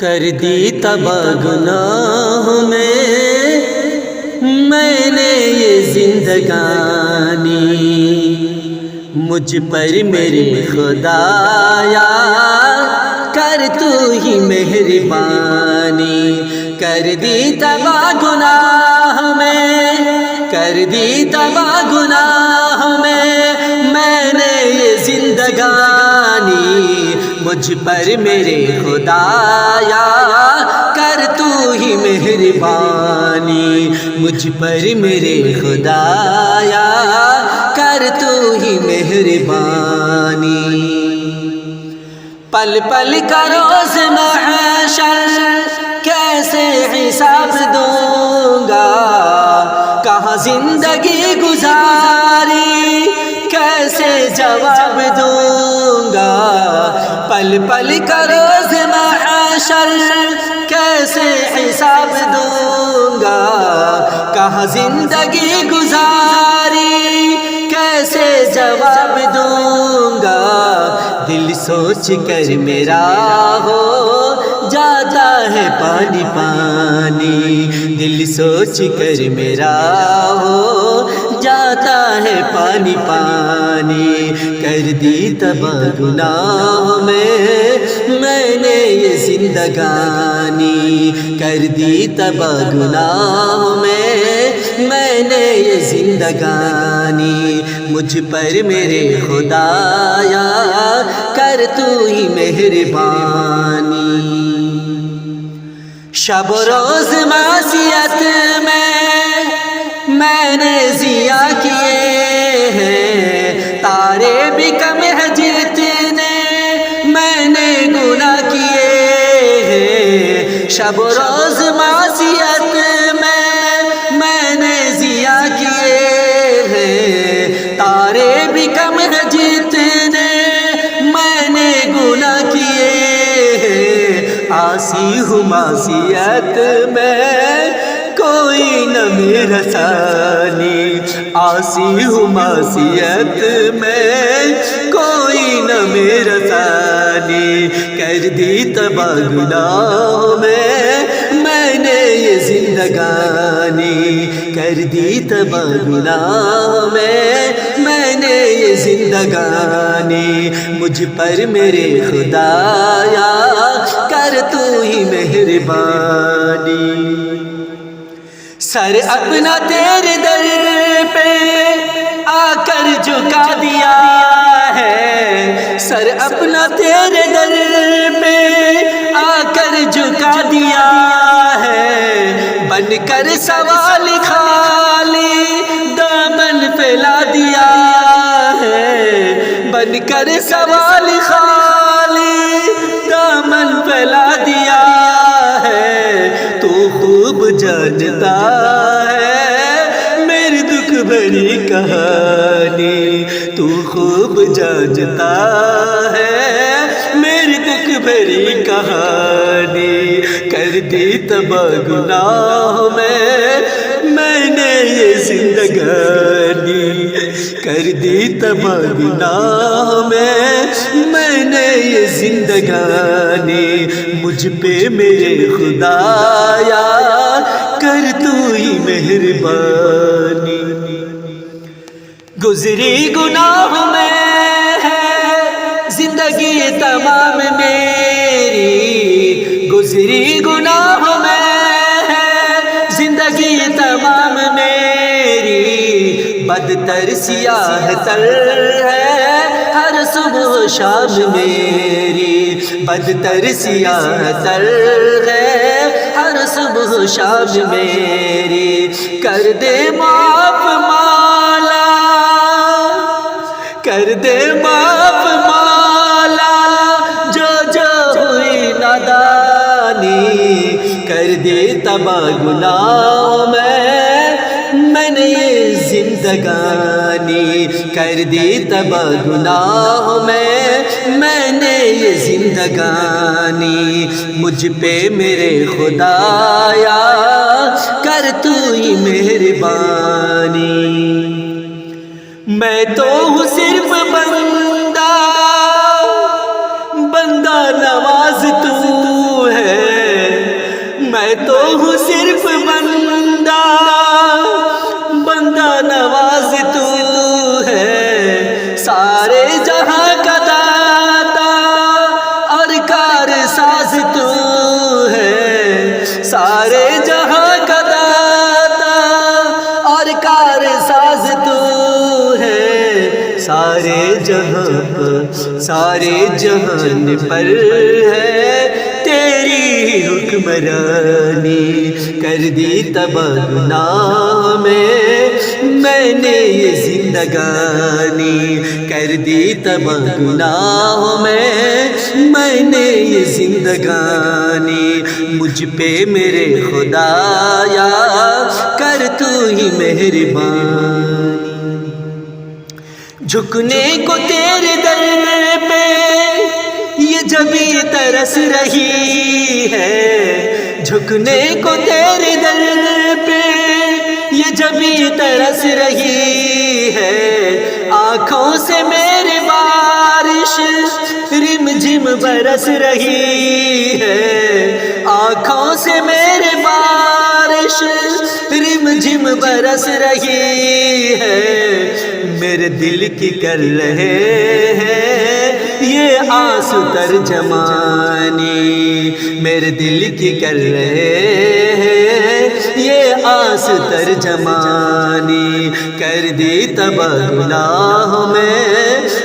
کر دی تباہ گناہ میں نے یہ زندگانی، مجھ پر میرے خدایا کر تو ہی مہربانی۔ کر دی تباہ گناہ کر دی تباہ گناہ میں نے یہ زندگانی، مجھ پر میرے خدایا کر تو ہی مہربانی، مجھ پر میرے خدایا کر تو ہی مہربانی۔ پل پل کا روز محشر کیسے حساب دوں گا، کہاں زندگی گزاری کیسے جواب دوں گا۔ پل پل کا روز محشر کیسے حساب دوں گا، کہاں زندگی گزاری کیسے جواب دوں گا۔ دل سوچ کر میرا ہو جاتا ہے پانی پانی، دل سوچ کر میرا ہو جاتا ہے پانی پانی۔ کر دی تباہ گناہ میں نے یہ زندگانی، کر دی تباہ گناہ میں نے یہ زندگانی، مجھ پر میرے خدایا کر تو ہی مہربانی۔ شب و روز معصیت میں نے ضیاء کیے ہیں، تارے بھی کم ہے جتنے میں نے گناہ کیے ہیں۔ شب و روز معصیت میں نے ضیاء کیے ہیں، تارے بھی کم ہے جتنے میں نے گناہ کیے ہیں۔ عاصی ہوں معصیت میں کوئی نہ میرا ثانی، عاصی ہوں معصیت میں کوئی نہ میرا ثانی۔ کر دی تباہ گناہ میں نے یہ زندگانی، کر دی تباہ گناہ میں نے یہ زندگانی، مجھ پر میرے خدایا کر تو ہی مہربانی۔ سر اپنا تیرے در پہ آ کر جھکا دیا ہے، سر اپنا تیرے در پہ آ کر جھکا دیا ہے۔ بن کر سوال خالی دامن پھیلا دیا ہے، بن کر سوال خالی دامن پھیلا دیا ہے۔ تو خوب جانتا ہے میری دکھ بھری کہانی، تو خوب جانتا ہے میری دکھ بھری کہانی۔ کر دی تباہ گناہ میں نے یہ زندگانی، کر دی تباہ گناہ میں نے یہ زندگانی، مجھ پہ میرے خدایا کر تو ہی مہربانی۔ گزری گناہ میں ہے زندگی تمام میری، گزری گناہ میں ہے زندگی تمام میری۔ بدتر سیاہ تر ہے ہر صبح و شام میری، بدتر سیاہ تر ہے ہر صبح و شام میری۔ کر دے معاف مولا، کر دے معاف مولا جو ہوئی نادانی۔ کر دے تباہ گناہ میں نے یہ زندگانی، کر دی تباہ گناہ میں نے یہ زندگانی، مجھ پہ میرے خدایا کر تو ہی مہربانی۔ میں تو ہوں صرف بندہ نواز تو ہے، ساز تو ہے، سارے جہاں کا داتا اور کار ساز تو ہے، سارے جہاں پر سارے جہان پر ہے تیری حکمرانی، کر دی تباہ گناہ میں نے یہ زندگانی، کر دی تباہ گناہ میں نے یہ زندگانی، مجھ پہ میرے خدایا کر تو ہی مہربانی، جھکنے کو تیرے در پہ یہ جبیں ترس رہی ہے، جھکنے کو تیرے در پہ یہ جبیں ترس رہی ہے، آنکھوں سے میرے بارش رم جھم برس رہی ہے، آنکھوں سے میرے بارش رم جھم برس رہی ہے، میرے دل کی کر رہے ہیں یہ آس ترجمانی، میرے دل کی کر رہے ہیں یہ آس ترجمانی، کر دی تباہ گناہ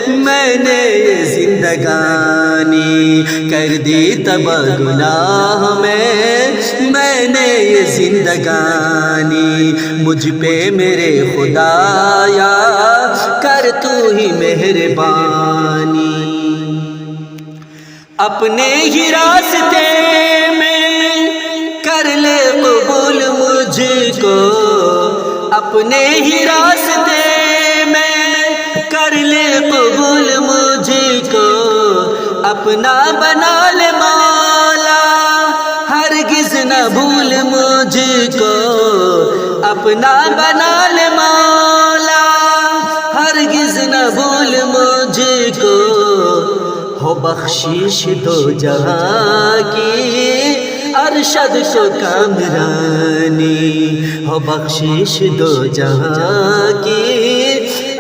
میں نے یہ زندگانی، کر دی تباہ گناہ میں نے یہ زندگانی، مجھ پہ میرے خدایا کر تو ہی مہربانی، اپنے ہی راستے میں کر لے قبول مجھ کو، اپنے ہی راستے میں کر لے قبول مجھ کو، اپنا بنا لے مولا ہرگز نہ بھول مجھ کو، اپنا بنا لے مولا ہرگز نہ بھول مجھ کو، ہو بخشش دو جہاں کی ارشد کو کامرانی، ہو بخشش دو جہاں کی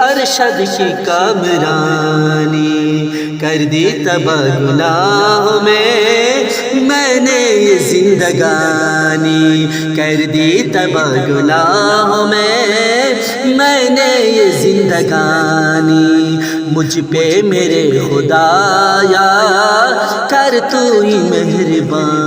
ارشد کی کامرانی، کر دی تباہ گناہ میں نے یہ زندگانی، کر دی تباہ گناہ میں نے یہ زندگانی، مجھ پہ میرے خدایا کر تو ہی مہربان۔